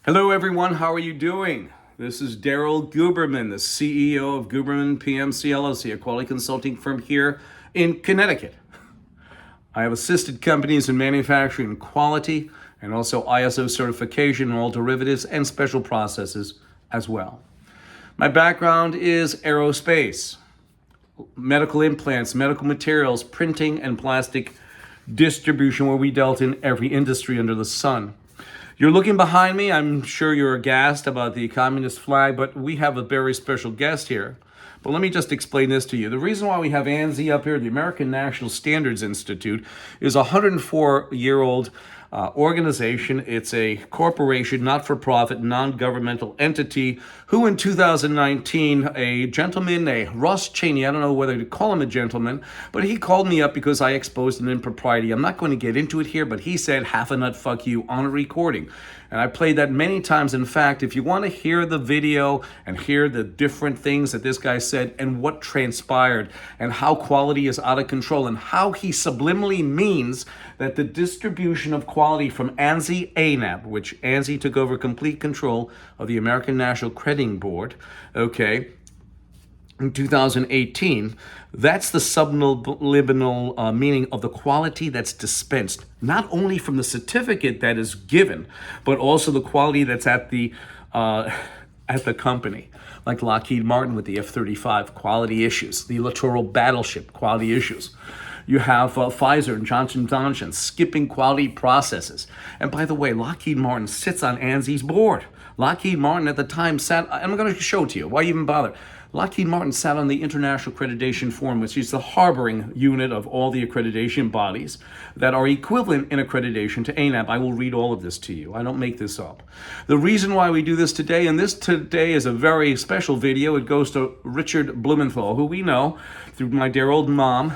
Hello everyone, how are you doing? This is Daryl Guberman, the CEO of Guberman PMC LLC, a quality consulting firm here in Connecticut. I have assisted companies in manufacturing quality and also ISO certification in all derivatives and special processes as well. My background is aerospace, medical implants, medical materials, printing, and plastic distribution, where we dealt in every industry under the sun. You're looking behind me. I'm sure you're aghast about the communist flag, but we have a very special guest here. But let me just explain this to you. The reason why we have ANSI up here, the American National Standards Institute, is a 104-year-old organization. It's a corporation, not-for-profit, non-governmental entity who in 2019, a gentleman, a Ross Cheney, I don't know whether to call him a gentleman, but he called me up because I exposed an impropriety. I'm not going to get into it here, but he said, "Half a nut, fuck you," on a recording. And I played that many times. In fact, if you want to hear the video and hear the different things that this guy said and what transpired and how quality is out of control and how he subliminally means that the distribution of quality from ANSI ANAB, which ANSI took over complete control of the American National Crediting Board, okay, in 2018, that's the subliminal meaning of the quality that's dispensed, not only from the certificate that is given, but also the quality that's at the company, like Lockheed Martin with the F-35 quality issues, the Littoral Battleship quality issues. You have Pfizer and Johnson & Johnson skipping quality processes. And by the way, Lockheed Martin sits on ANSI's board. Lockheed Martin at the time sat, I'm going to show it to you. Why even bother? Lockheed Martin sat on the International Accreditation Forum, which is the harboring unit of all the accreditation bodies that are equivalent in accreditation to ANAB. I will read all of this to you. I don't make this up. The reason why we do this today, and this today is a very special video, it goes to Richard Blumenthal, who we know through my dear old mom,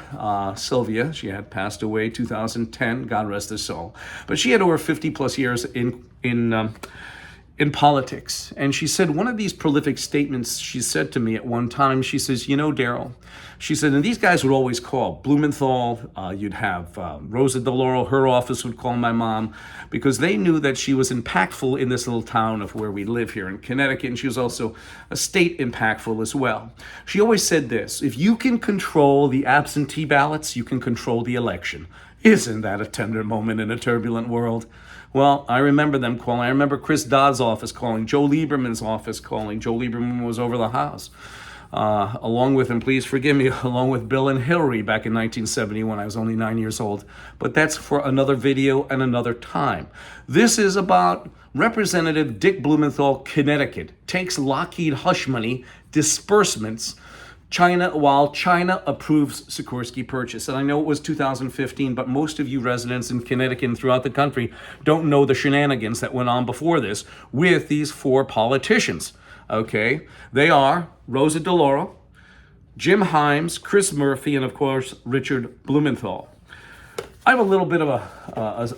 Sylvia. She had passed away 2010, God rest her soul. But she had over 50 plus years in politics. And she said one of these prolific statements she said to me at one time, she says, "You know, Daryl," she said, and these guys would always call Blumenthal, you'd have Rosa DeLauro, her office would call my mom, because they knew that she was impactful in this little town of where we live here in Connecticut, and she was also a state impactful as well. She always said this: if you can control the absentee ballots, you can control the election. Isn't that a tender moment in a turbulent world? Well, I remember them calling. I remember Chris Dodd's office calling, Joe Lieberman's office calling. Joe Lieberman was over the house. Along with, and please forgive me, along with Bill and Hillary back in 1971. I was only 9 years old. But that's for another video and another time. This is about Representative Dick Blumenthal, Connecticut, takes Lockheed-hush money, disbursements, while China approves Sikorsky purchase. And I know it was 2015, but most of you residents in Connecticut and throughout the country don't know the shenanigans that went on before this with these four politicians, okay? They are Rosa DeLauro, Jim Himes, Chris Murphy, and of course, Richard Blumenthal. I have a little bit of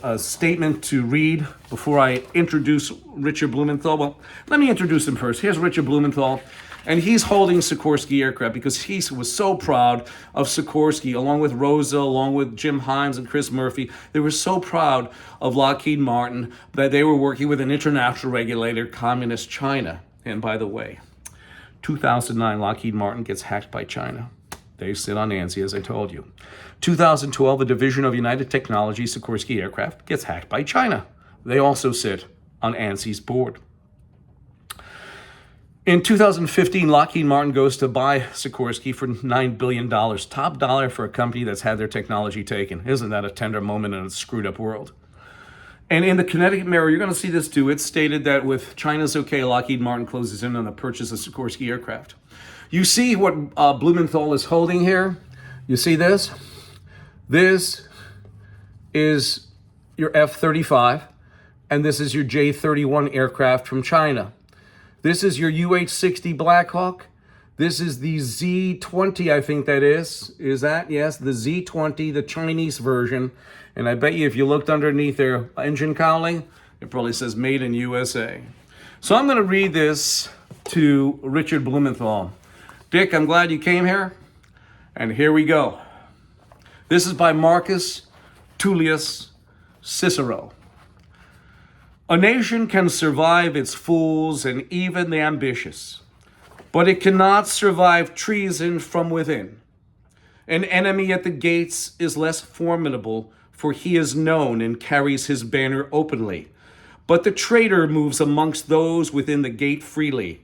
a statement to read before I introduce Richard Blumenthal. Well, let me introduce him first. Here's Richard Blumenthal. And he's holding Sikorsky Aircraft because he was so proud of Sikorsky, along with Rosa, along with Jim Himes and Chris Murphy. They were so proud of Lockheed Martin that they were working with an international regulator, Communist China. And by the way, 2009, Lockheed Martin gets hacked by China. They sit on ANSI, as I told you. 2012, a division of United Technologies, Sikorsky Aircraft, gets hacked by China. They also sit on ANSI's board. In 2015, Lockheed Martin goes to buy Sikorsky for $9 billion. Top dollar for a company that's had their technology taken. Isn't that a tender moment in a screwed up world? And in the Connecticut Mirror, you're going to see this too. It's stated that with China's okay, Lockheed Martin closes in on the purchase of Sikorsky Aircraft. You see what Blumenthal is holding here? You see this? This is your F-35, and this is your J-31 aircraft from China. This is your UH-60 Blackhawk. This is the Z-20, I think that is. Is that? Yes, the Z-20, the Chinese version. And I bet you if you looked underneath their engine cowling, it probably says made in USA. So I'm going to read this to Richard Blumenthal. Dick, I'm glad you came here. And here we go. This is by Marcus Tullius Cicero. A nation can survive its fools and even the ambitious, but it cannot survive treason from within. An enemy at the gates is less formidable, for he is known and carries his banner openly. But the traitor moves amongst those within the gate freely.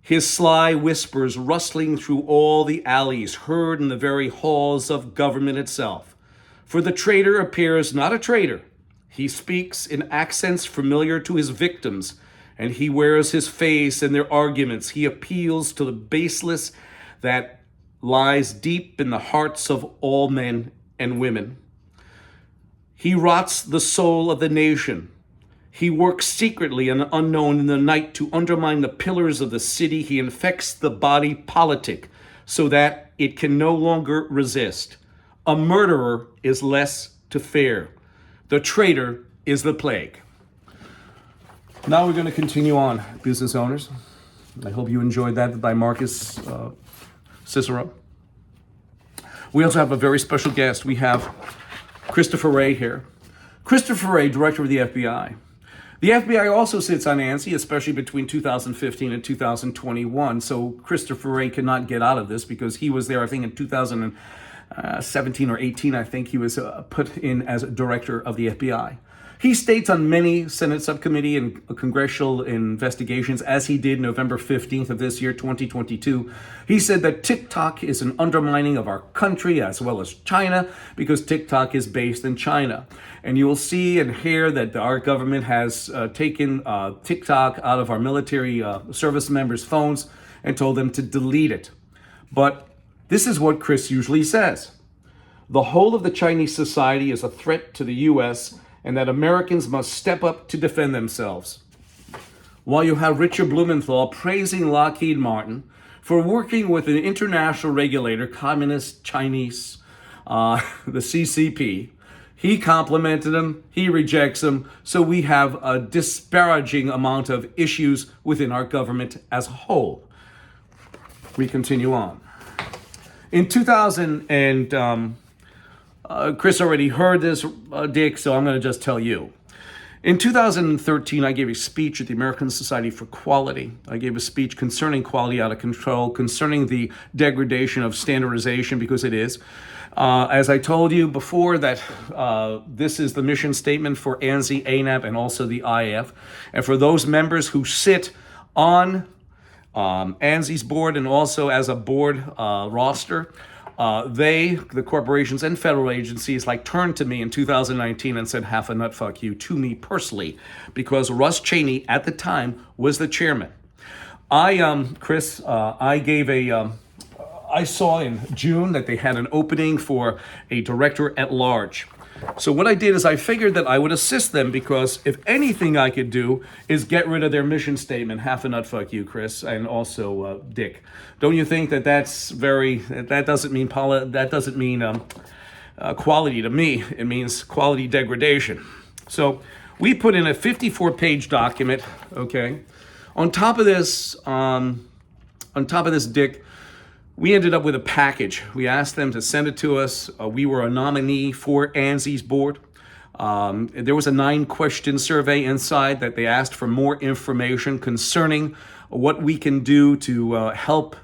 His sly whispers rustling through all the alleys, heard in the very halls of government itself. For the traitor appears not a traitor. He speaks in accents familiar to his victims, and he wears his face in their arguments. He appeals to the baseless that lies deep in the hearts of all men and women. He rots the soul of the nation. He works secretly and unknown in the night to undermine the pillars of the city. He infects the body politic so that it can no longer resist. A murderer is less to fear. The traitor is the plague. Now we're going to continue on, business owners. I hope you enjoyed that by Marcus Cicero. We also have a very special guest. We have Christopher Wray here. Christopher Wray, director of the FBI. The FBI also sits on ANSI, especially between 2015 and 2021. So Christopher Wray cannot get out of this because he was there, I think, in 2017 or 18, I think he was put in as a director of the FBI. He states on many Senate subcommittee and congressional investigations, as he did November 15th of this year, 2022, he said that TikTok is an undermining of our country as well as China because TikTok is based in China. And you will see and hear that our government has taken TikTok out of our military service members' phones and told them to delete it. But this is what Chris usually says. The whole of the Chinese society is a threat to the U.S., and that Americans must step up to defend themselves. While you have Richard Blumenthal praising Lockheed Martin for working with an international regulator, Communist Chinese, the CCP, he complimented him, he rejects him, so we have a disparaging amount of issues within our government as a whole. We continue on. In 2000 and Chris already heard this, Dick, so I'm going to just tell you. In 2013, I gave a speech at the American Society for Quality. I gave a speech concerning quality out of control, concerning the degradation of standardization, because it is. As I told you before, that this is the mission statement for ANSI, ANAP, and also the IF. And for those members who sit on ANSI's board and also as a board roster, the corporations and federal agencies, turned to me in 2019 and said, half a nut fuck you, to me personally, because Russ Cheney at the time was the chairman. I saw in June that they had an opening for a director at large. So what I did is I figured that I would assist them, because if anything I could do is get rid of their mission statement, half a nut fuck you, Chris, and also Dick. Don't you think that that doesn't mean quality to me? It means quality degradation. So we put in a 54-page document. Okay, on top of this, Dick, we ended up with a package. We asked them to send it to us. We were a nominee for ANSI's board. There was a 9-question survey inside that they asked for more information concerning what we can do to help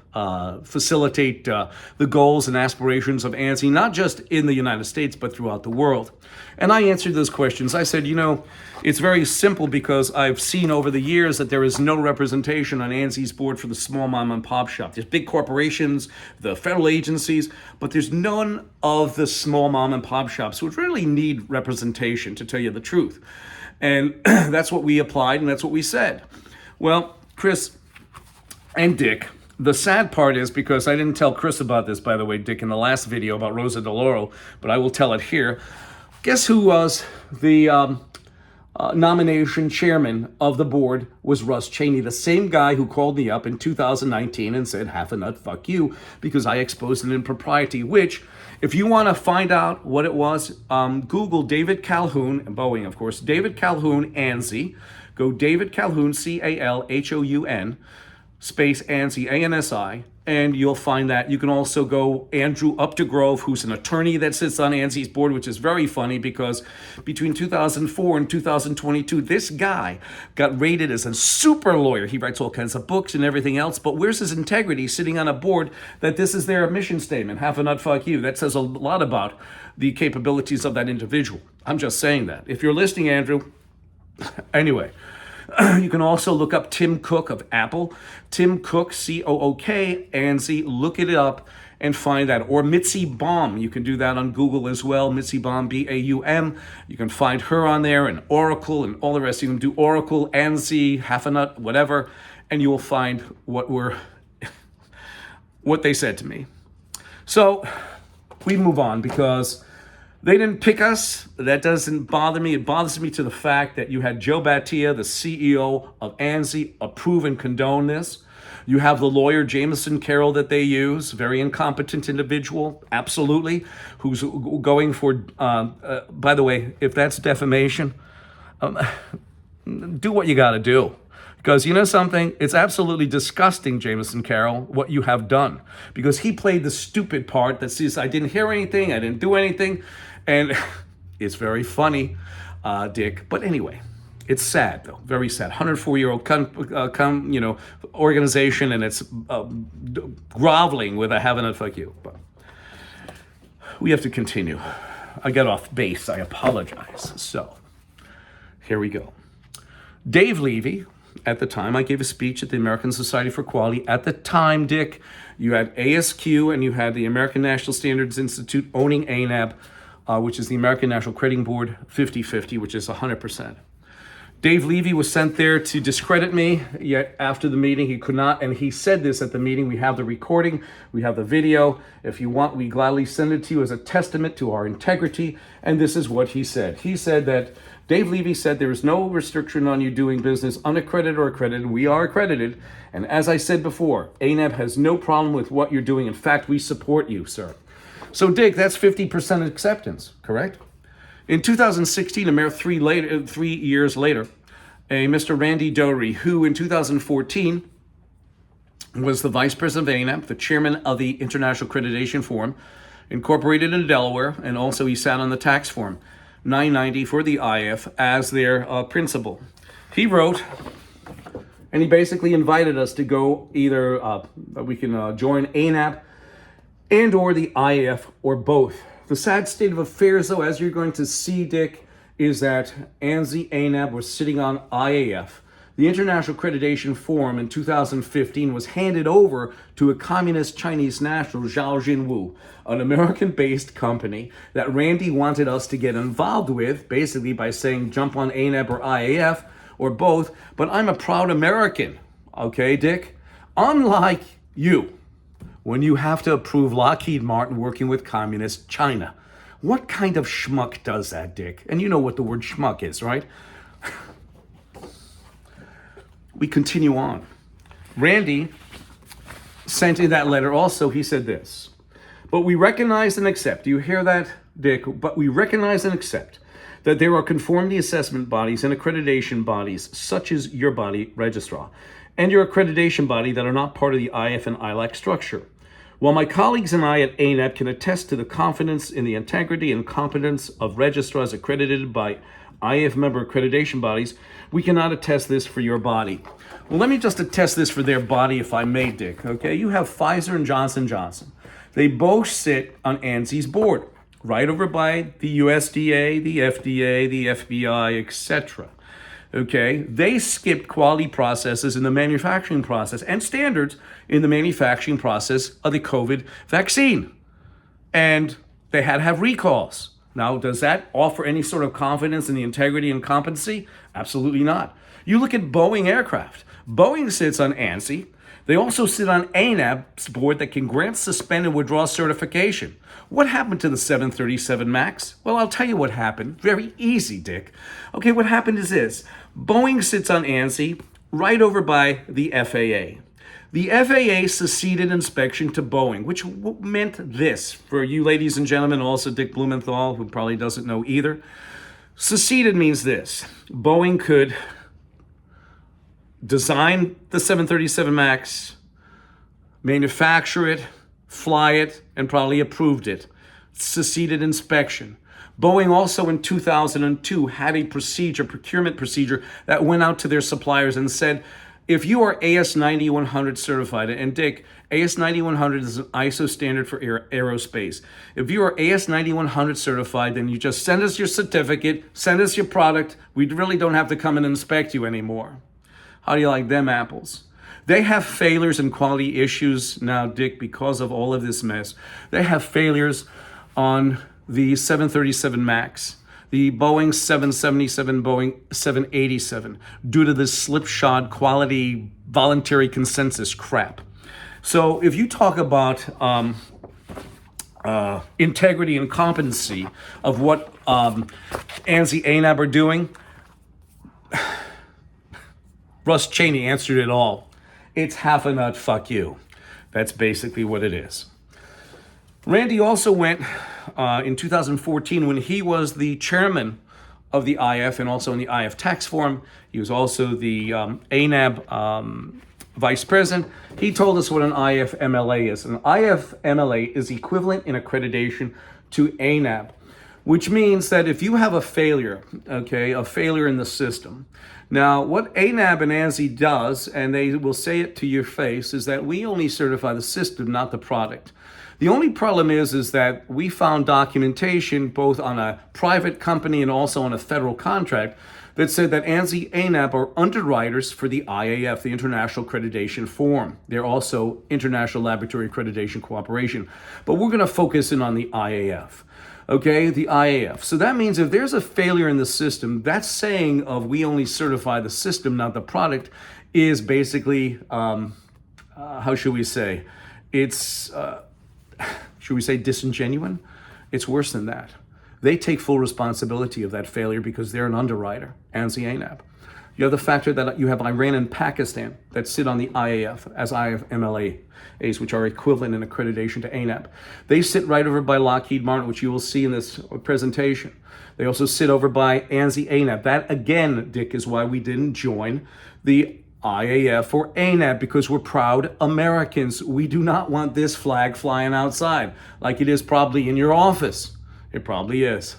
facilitate the goals and aspirations of ANSI, not just in the United States, but throughout the world. And I answered those questions. I said, it's very simple, because I've seen over the years that there is no representation on ANSI's board for the small mom and pop shop. There's big corporations, the federal agencies, but there's none of the small mom and pop shops, which really need representation, to tell you the truth. And that's what we applied, and that's what we said. Well, Chris and Dick, the sad part is, because I didn't tell Chris about this, by the way, Dick, in the last video about Rosa DeLauro, but I will tell it here. Guess who was the nomination chairman of the board? Was Russ Cheney, the same guy who called me up in 2019 and said, half a nut, fuck you, because I exposed an impropriety, which, if you want to find out what it was, Google David Calhoun, Boeing, of course, David Calhoun, ANSI. Go David Calhoun, Calhoun, space ANSI, ANSI, and you'll find that. You can also go Andrew Updegrove, who's an attorney that sits on ANSI's board, which is very funny because between 2004 and 2022, this guy got rated as a super lawyer. He writes all kinds of books and everything else, but where's his integrity sitting on a board that this is their mission statement, have a nut, fuck you? That says a lot about the capabilities of that individual. I'm just saying that. If you're listening, Andrew, anyway. You can also look up Tim Cook of Apple. Tim Cook, C-O-O-K, ANSI, look it up and find that. Or Mitzi Baum, you can do that on Google as well. Mitzi Baum, B-A-U-M. You can find her on there, and Oracle and all the rest. You can do Oracle, ANSI, half a nut, whatever, and you will find what they said to me. So we move on because they didn't pick us. That doesn't bother me. It bothers me to the fact that you had Joe Battia, the CEO of ANSI, approve and condone this. You have the lawyer, Jameson Carroll, that they use, very incompetent individual, absolutely, who's going for, by the way, if that's defamation, do what you got to do. Because you know something? It's absolutely disgusting, Jameson Carroll, what you have done. Because he played the stupid part that says, I didn't hear anything, I didn't do anything. And it's very funny, Dick. But anyway, it's sad, though. Very sad. 104-year-old organization, and it's groveling with a having a fuck you. But we have to continue. I got off base. I apologize. So here we go. Dave Levy. At the time, I gave a speech at the American Society for Quality. At the time, Dick, you had ASQ and you had the American National Standards Institute owning ANAB, which is the American National Crediting Board, 50-50, which is 100%. Dave Levy was sent there to discredit me, yet after the meeting, he could not, and he said this at the meeting. We have the recording, we have the video. If you want, we gladly send it to you as a testament to our integrity, and this is what he said. He said that Dave Levy said there is no restriction on you doing business unaccredited or accredited. We are accredited. And as I said before, ANAB has no problem with what you're doing. In fact, we support you, sir. So, Dick, that's 50% acceptance, correct? In 2016, a mere 3 years later, a Mr. Randy Doherty, who in 2014 was the vice president of ANAB, the chairman of the International Accreditation Forum, incorporated in Delaware, and also he sat on the tax form 990 for the IF as their principal. He wrote, and he basically invited us to go either we can join ANAB and or the IAF or both. The sad state of affairs, though, as you're going to see, Dick, is that ANSI ANAB was sitting on IAF. The International Accreditation Forum in 2015 was handed over to a communist Chinese national, Zhao Jinwu, an American-based company that Randy wanted us to get involved with, basically by saying jump on ANAB or IAF or both. But I'm a proud American, okay, Dick? Unlike you, when you have to approve Lockheed Martin working with communist China. What kind of schmuck does that, Dick? And you know what the word schmuck is, right? We continue on. Randy sent in that letter also, he said this, but we recognize and accept, do you hear that, Dick? But we recognize and accept that there are conformity assessment bodies and accreditation bodies, such as your body, registrar, and your accreditation body that are not part of the IF and ILAC structure. While my colleagues and I at ANAB can attest to the confidence in the integrity and competence of registrars accredited by IF member accreditation bodies, we cannot attest this for your body. Well, let me just attest this for their body, if I may, Dick, okay? You have Pfizer and Johnson & Johnson. They both sit on ANSI's board, right over by the USDA, the FDA, the FBI, etc. Okay? They skipped quality processes in the manufacturing process and standards in the manufacturing process of the COVID vaccine. And they had to have recalls. Now, does that offer any sort of confidence in the integrity and competency? Absolutely not. You look at Boeing Aircraft. Boeing sits on ANSI. They also sit on ANAB's board that can grant, suspend, and withdraw certification. What happened to the 737 MAX? Well, I'll tell you what happened. Very easy, Dick. Okay, what happened is this. Boeing sits on ANSI right over by the FAA. The FAA seceded inspection to Boeing, which meant this. For you ladies and gentlemen, also Dick Blumenthal, who probably doesn't know either. Seceded means this. Boeing could design the 737 MAX, manufacture it, fly it, and probably approved it. Succeeded inspection. Boeing also in 2002 had a procurement procedure that went out to their suppliers and said, if you are AS9100 certified, and Dick, AS9100 is an ISO standard for aerospace. If you are AS9100 certified, then you just send us your certificate, send us your product. We really don't have to come and inspect you anymore. How do you like them apples? They have failures and quality issues now, Dick, because of all of this mess. They have failures on the 737 MAX, the Boeing 777, Boeing 787, due to this slipshod quality voluntary consensus crap. So if you talk about integrity and competency of what ANSI ANAB are doing, Russ Cheney answered it all. It's half a nut, fuck you. That's basically what it is. Randy also went in 2014 when he was the chairman of the IF and also in the IF tax forum. He was also the ANAB vice president. He told us what an IF MLA is. An IF MLA is equivalent in accreditation to ANAB, which means that if you have a failure, okay, a failure in the system. Now, what ANAB and ANSI does, and they will say it to your face, is that we only certify the system, not the product. The only problem is that we found documentation both on a private company and also on a federal contract that said that ANSI ANAB are underwriters for the IAF, the International Accreditation Forum. They're also International Laboratory Accreditation Cooperation. But we're going to focus in on the IAF. Okay, the IAF. So that means if there's a failure in the system, that saying of we only certify the system, not the product, is basically, how should we say? It's, should we say disingenuous? It's worse than that. They take full responsibility of that failure because they're an underwriter, ANSI ANAB. You have the factor that you have Iran and Pakistan that sit on the IAF as IF MLAs, which are equivalent in accreditation to ANAB. They sit right over by Lockheed Martin, which you will see in this presentation. They also sit over by ANSI ANAB. That, again, Dick, is why we didn't join the IAF or ANAB, because we're proud Americans. We do not want this flag flying outside like it is probably in your office. It probably is.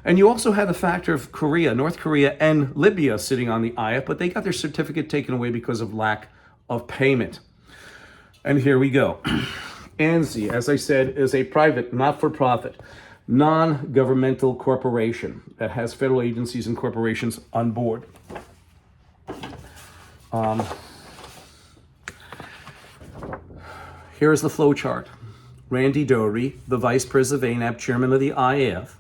And you also had the factor of Korea, North Korea and Libya sitting on the IAF, but they got their certificate taken away because of lack of payment. And here we go. ANSI, as I said, is a private, not-for-profit, non-governmental corporation that has federal agencies and corporations on board. Here is the flow chart. Randy Doherty, the Vice President of ANAB, Chairman of the IAF,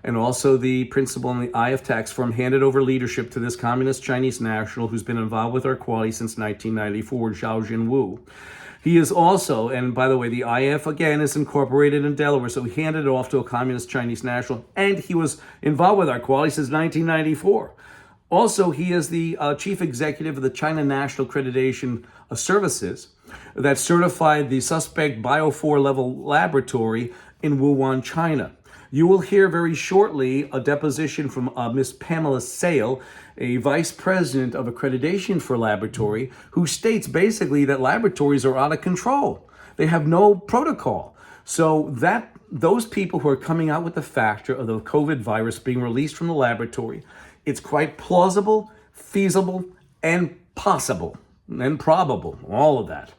and also the principal in the IF tax firm, handed over leadership to this communist Chinese national who's been involved with our quality since 1994, Zhao Jinwu. He is also, and by the way, the IF again is incorporated in Delaware, so he handed it off to a communist Chinese national, and he was involved with our quality since 1994. Also, he is the chief executive of the China National Accreditation Services that certified the suspect Bio-4 level laboratory in Wuhan, China. You will hear very shortly a deposition from Miss Pamela Sale, a vice president of accreditation for laboratory, who states basically that laboratories are out of control. They have no protocol. So that those people who are coming out with the factor of the COVID virus being released from the laboratory, it's quite plausible, feasible, and possible, and probable, all of that.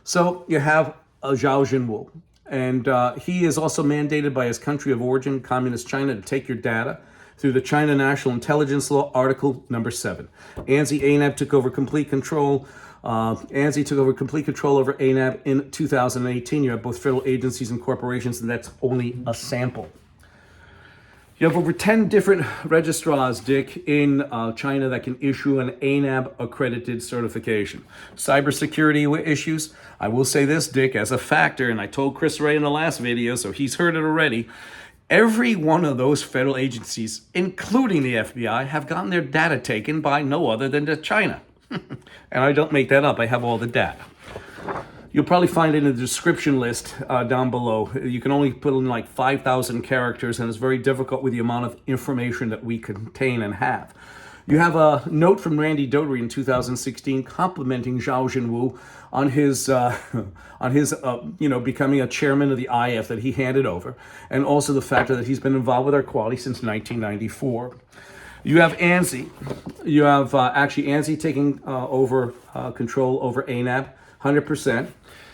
So you have Zhao Jinwu. And he is also mandated by his country of origin, Communist China, to take your data through the China National Intelligence Law, Article number 7. ANSI ANAB took over complete control. ANSI took over complete control over ANAB in 2018. You have both federal agencies and corporations, and that's only a sample. You have over 10 different registrars, Dick, in China that can issue an ANAB accredited certification. Cybersecurity issues, I will say this, Dick, as a factor, and I told Chris Ray in the last video, so he's heard it already. Every one of those federal agencies, including the FBI, have gotten their data taken by no other than China. And I don't make that up, I have all the data. You'll probably find it in the description list down below. You can only put in like 5,000 characters, and it's very difficult with the amount of information that we contain and have. You have a note from Randy Doty in 2016 complimenting Zhao Jinwu on his, becoming a chairman of the IF that he handed over, and also the fact that he's been involved with our quality since 1994. You have ANSI. You have ANSI taking over control over ANAB, 100%.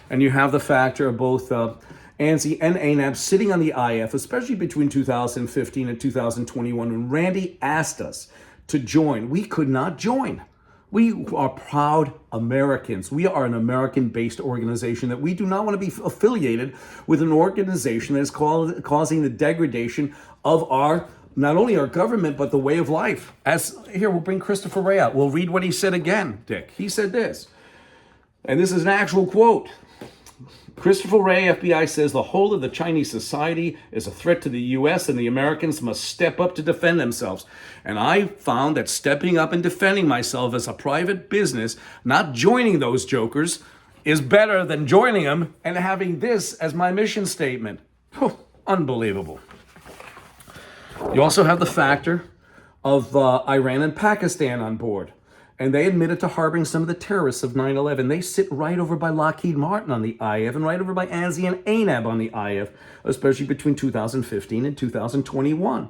And you have the factor of both ANSI and ANAB sitting on the IF, especially between 2015 and 2021, when Randy asked us to join. We could not join. We are proud Americans. We are an American-based organization that we do not want to be affiliated with an organization that is causing the degradation of not only our government, but the way of life. Here, we'll bring Christopher Wray out. We'll read what he said again, Dick. He said this, and this is an actual quote. Christopher Wray, FBI, says the whole of the Chinese society is a threat to the U.S. and the Americans must step up to defend themselves. And I found that stepping up and defending myself as a private business, not joining those jokers, is better than joining them and having this as my mission statement. Unbelievable. You also have the factor of Iran and Pakistan on board. And they admitted to harboring some of the terrorists of 9/11. They sit right over by Lockheed Martin on the IF and right over by ANSI and ANAB on the IF, especially between 2015 and 2021.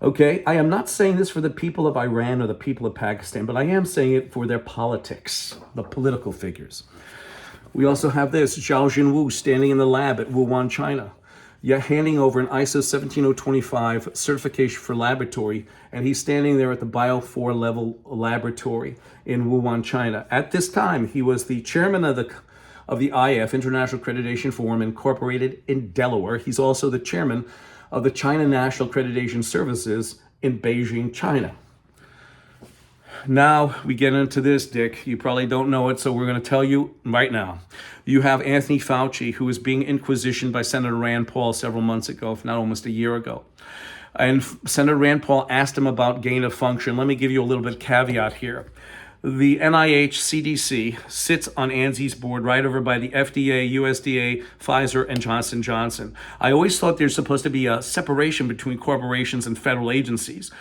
Okay, I am not saying this for the people of Iran or the people of Pakistan, but I am saying it for their politics, the political figures. We also have this, Zhao Jinwu standing in the lab at Wuhan, China. Yet handing over an ISO 17025 certification for laboratory, and he's standing there at the Bio 4 level laboratory in Wuhan, China. At this time, he was the chairman of the IF, International Accreditation Forum, Incorporated in Delaware. He's also the chairman of the China National Accreditation Services in Beijing, China. Now we get into this, Dick. You probably don't know it, so we're going to tell you right now. You have Anthony Fauci, who was being inquisitioned by Senator Rand Paul several months ago, if not almost a year ago. And Senator Rand Paul asked him about gain of function. Let me give you a little bit of caveat here. The NIH CDC sits on ANSI's board right over by the FDA, USDA, Pfizer, and Johnson & Johnson. I always thought there's supposed to be a separation between corporations and federal agencies.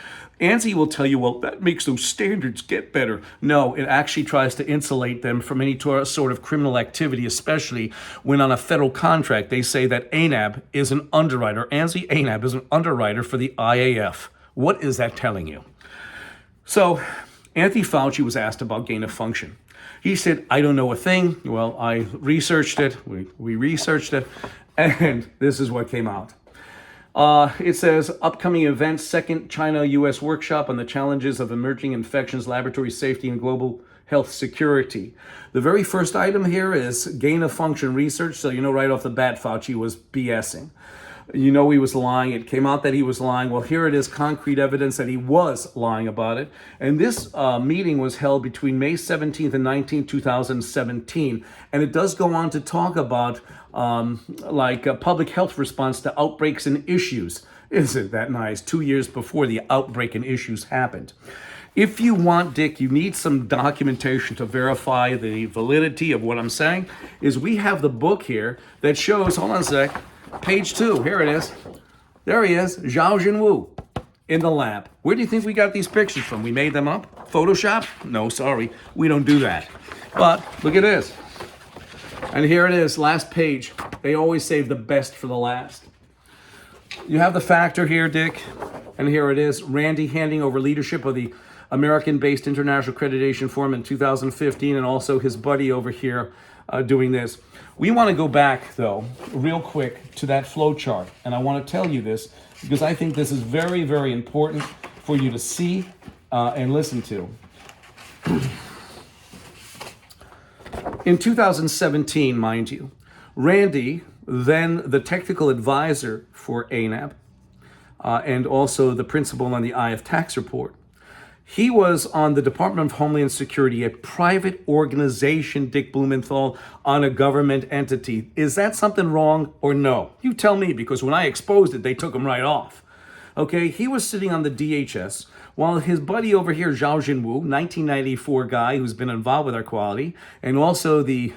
ANSI will tell you, well, that makes those standards get better. No, it actually tries to insulate them from any sort of criminal activity, especially when on a federal contract, they say that ANAB is an underwriter. ANSI ANAB is an underwriter for the IAF. What is that telling you? So Anthony Fauci was asked about gain of function. He said, I don't know a thing. Well, I researched it. We researched it. And this is what came out. It says, upcoming events, second China-U.S. workshop on the challenges of emerging infections, laboratory safety, and global health security. The very first item here is gain of function research. So you know right off the bat, Fauci was BSing. You know he was lying. It came out that he was lying. Well, here it is, concrete evidence that he was lying about it. And this meeting was held between May 17th and 19th, 2017. And it does go on to talk about public health response to outbreaks and issues. Isn't that nice? 2 years before the outbreak and issues happened. If you want, Dick, you need some documentation to verify the validity of what I'm saying, is we have the book here that shows, hold on a sec, page 2, here it is. There he is, Zhao Jinwu in the lab. Where do you think we got these pictures from? We made them up? Photoshop? No, sorry, we don't do that. But look at this. And here it is, last page. They always save the best for the last. You have the factor here, Dick, and here it is. Randy handing over leadership of the American-based International Accreditation Forum in 2015, and also his buddy over here doing this. We want to go back, though, real quick to that flow chart, and I want to tell you this because I think this is very, very important for you to see and listen to. In 2017, mind you, Randy, then the technical advisor for ANAB, and also the principal on the IF tax report, he was on the Department of Homeland Security, a private organization, Dick Blumenthal, on a government entity. Is that something wrong or no? You tell me, because when I exposed it, they took him right off. Okay, he was sitting on the DHS, While his buddy over here, Zhao Jinwu, 1994 guy who's been involved with our quality, and also the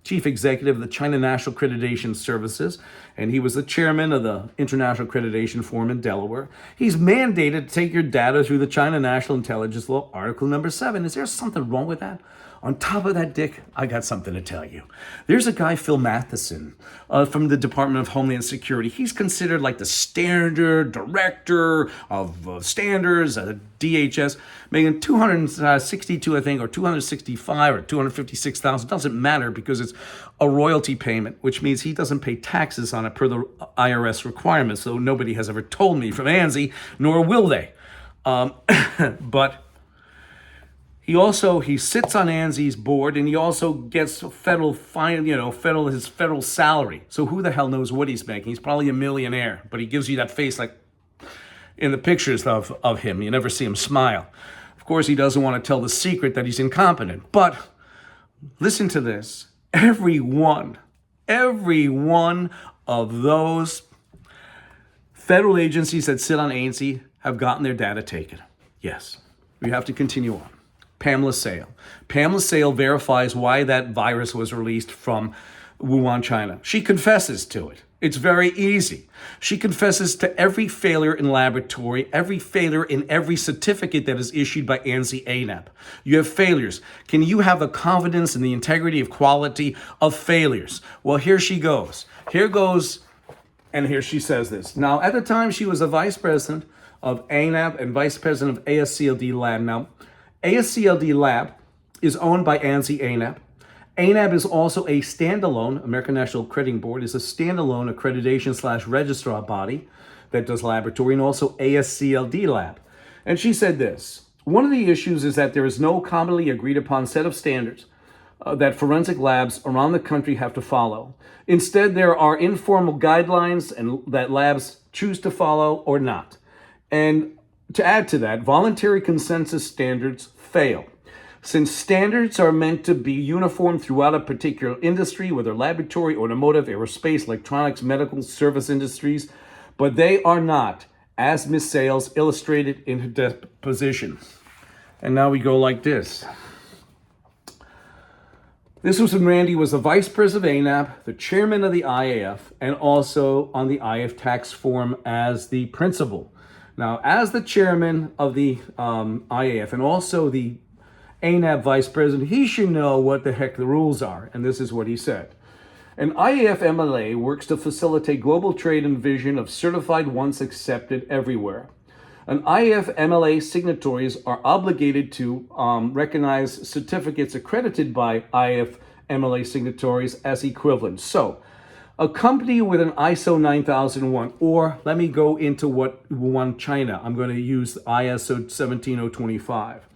chief executive of the China National Accreditation Services, and he was the chairman of the International Accreditation Forum in Delaware. He's mandated to take your data through the China National Intelligence Law, Article number 7. Is there something wrong with that? On top of that, Dick, I got something to tell you. There's a guy, Phil Matheson, from the Department of Homeland Security. He's considered like the standard director of standards at DHS, making 262, I think, or 265 or 256,000. Doesn't matter because it's a royalty payment, which means he doesn't pay taxes on it per the IRS requirements. So nobody has ever told me from ANSI, nor will they. But he sits on ANSI's board, and he also gets his federal salary. So who the hell knows what he's making? He's probably a millionaire, but he gives you that face like in the pictures of him. You never see him smile. Of course, he doesn't want to tell the secret that he's incompetent. But listen to this. Every one of those federal agencies that sit on ANSI have gotten their data taken. Yes, we have to continue on. Pamela Sale. Pamela Sale verifies why that virus was released from Wuhan, China. She confesses to it. It's very easy. She confesses to every failure in laboratory, every failure in every certificate that is issued by ANSI ANAP. You have failures. Can you have the confidence in the integrity of quality of failures? Well, here she goes. Here goes, and here she says this. Now, at the time, she was a vice president of ANAP and vice president of ASCLD Lab. Now, ASCLD Lab is owned by ANSI ANAP. ANAP is also a standalone, American National Accrediting Board is a standalone accreditation/registrar body that does laboratory, and also ASCLD Lab. And she said this: one of the issues is that there is no commonly agreed upon set of standards that forensic labs around the country have to follow. Instead, there are informal guidelines and that labs choose to follow or not. And to add to that, voluntary consensus standards fail. Since standards are meant to be uniform throughout a particular industry, whether laboratory, automotive, aerospace, electronics, medical, service industries, but they are not, as Ms. Sales illustrated in her deposition. And now we go like this. This was when Randy was the vice president of ANAP, the chairman of the IAF, and also on the IAF tax form as the principal. Now, as the chairman of the IAF and also the ANAP vice president, he should know what the heck the rules are. And this is what he said. An IAF MLA works to facilitate global trade and vision of certified once accepted everywhere. An IAF MLA signatories are obligated to recognize certificates accredited by IAF MLA signatories as equivalent. So, a company with an ISO 9001, or let me go into what Wuhan, China. I'm going to use ISO 17025.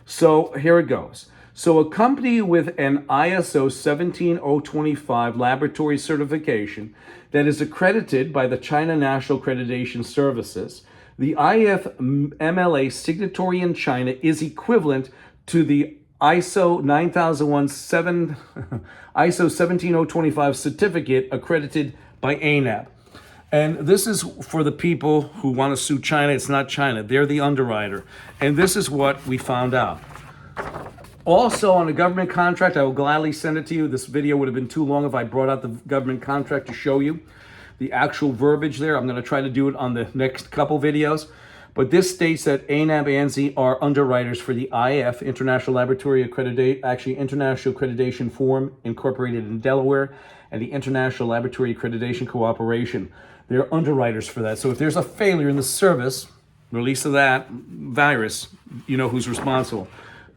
So here it goes. So a company with an ISO 17025 laboratory certification that is accredited by the China National Accreditation Services, the IF MLA signatory in China is equivalent to the ISO 17025 certificate accredited by ANAP. And this is for the people who want to sue China. It's not China. They're the underwriter. And this is what we found out. Also, on a government contract, I will gladly send it to you. This video would have been too long if I brought out the government contract to show you the actual verbiage there. I'm going to try to do it on the next couple videos. But this states that ANAP and ANSI are underwriters for the IF, International International Accreditation Forum, incorporated in Delaware, and the International Laboratory Accreditation Cooperation. They're underwriters for that. So if there's a failure in the service, release of that virus, you know who's responsible.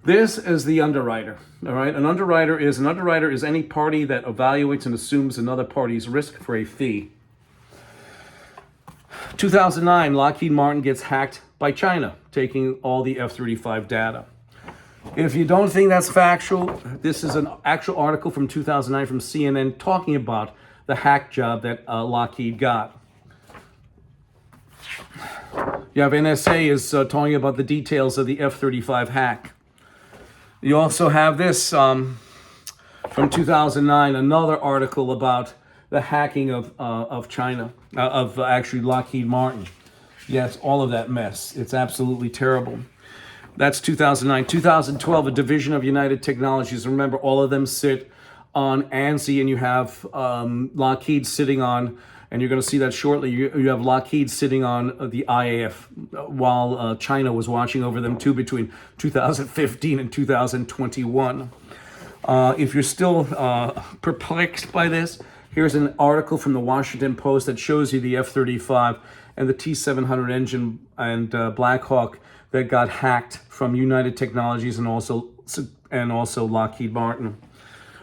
This is the underwriter, all right? An underwriter is any party that evaluates and assumes another party's risk for a fee. 2009, Lockheed Martin gets hacked by China, taking all the F-35 data. If you don't think that's factual, this is an actual article from 2009 from CNN talking about the hack job that Lockheed got. You have NSA is talking about the details of the F-35 hack. You also have this from 2009, another article about the hacking of China, actually Lockheed Martin. Yes, all of that mess. It's absolutely terrible. That's 2009. 2012, a division of United Technologies. Remember, all of them sit on ANSI, and you have Lockheed sitting on, and you're going to see that shortly, you have Lockheed sitting on the IAF while China was watching over them too between 2015 and 2021. If you're still perplexed by this, here's an article from the Washington Post that shows you the F-35 and the T-700 engine and Black Hawk that got hacked from United Technologies and also Lockheed Martin.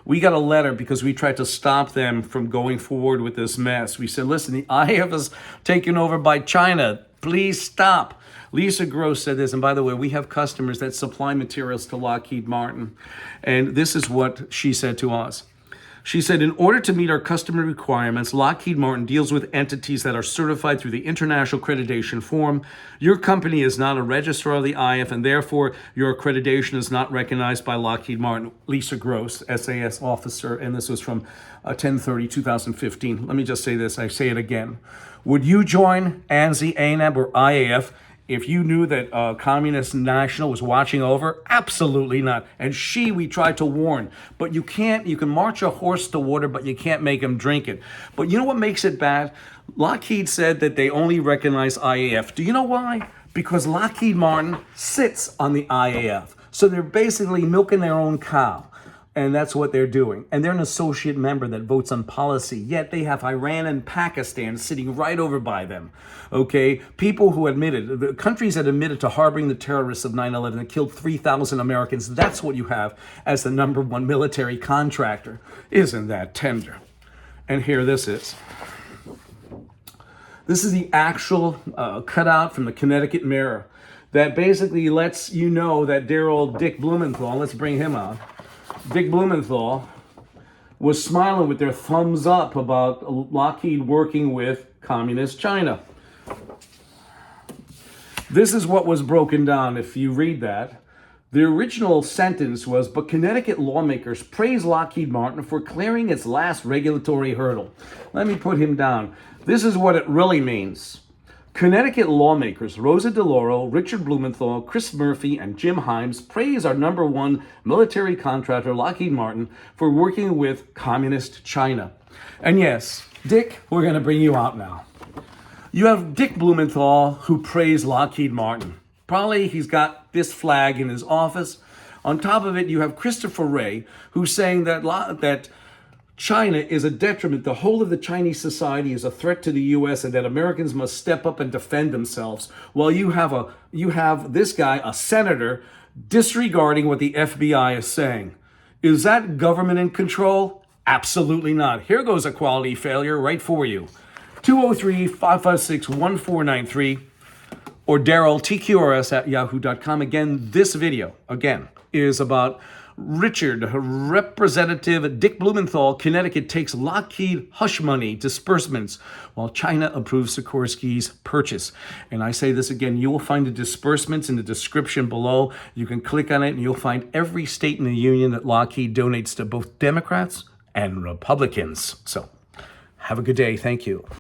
We got a letter because we tried to stop them from going forward with this mess. We said, listen, the IAF is taken over by China. Please stop. Lisa Gross said this, and by the way, we have customers that supply materials to Lockheed Martin, and this is what she said to us. She said, in order to meet our customer requirements, Lockheed Martin deals with entities that are certified through the International Accreditation Forum. Your company is not a registrar of the IAF, and therefore your accreditation is not recognized by Lockheed Martin. Lisa Gross, SAS officer, and this was from 10/30/2015. Let me just say this, I say it again. Would you join ANSI, ANAB, or IAF if you knew that Communist National was watching over? Absolutely not. And we tried to warn. But you can march a horse to water, but you can't make him drink it. But you know what makes it bad? Lockheed said that they only recognize IAF. Do you know why? Because Lockheed Martin sits on the IAF. So they're basically milking their own cow. And that's what they're doing. And they're an associate member that votes on policy. Yet they have Iran and Pakistan sitting right over by them. Okay? People who admitted, the countries that admitted to harboring the terrorists of 9/11 that killed 3,000 Americans, that's what you have as the #1 military contractor. Isn't that tender? And here this is. This is the actual cutout from the Connecticut Mirror that basically lets you know that dear old Dick Blumenthal, let's bring him out. Dick Blumenthal was smiling with their thumbs up about Lockheed working with Communist China. This is what was broken down if you read that. The original sentence was, but Connecticut lawmakers praise Lockheed Martin for clearing its last regulatory hurdle. Let me put him down. This is what it really means. Connecticut lawmakers Rosa DeLauro, Richard Blumenthal, Chris Murphy, and Jim Himes praise our #1 military contractor, Lockheed Martin, for working with Communist China. And yes, Dick, we're going to bring you out now. You have Dick Blumenthal, who praised Lockheed Martin. Probably he's got this flag in his office. On top of it, you have Christopher Wray, who's saying that China is a detriment. The whole of the Chinese society is a threat to the U.S. and that Americans must step up and defend themselves. While you have this guy, a senator, disregarding what the FBI is saying. Is that government in control? Absolutely not. Here goes a quality failure right for you. 203-556-1493 or Daryl, TQRS@yahoo.com. Again, this video, is about Richard, Representative Dick Blumenthal, Connecticut takes Lockheed-hush money disbursements while China approves Sikorsky's purchase. And I say this again, you will find the disbursements in the description below. You can click on it and you'll find every state in the union that Lockheed donates to both Democrats and Republicans. So have a good day. Thank you.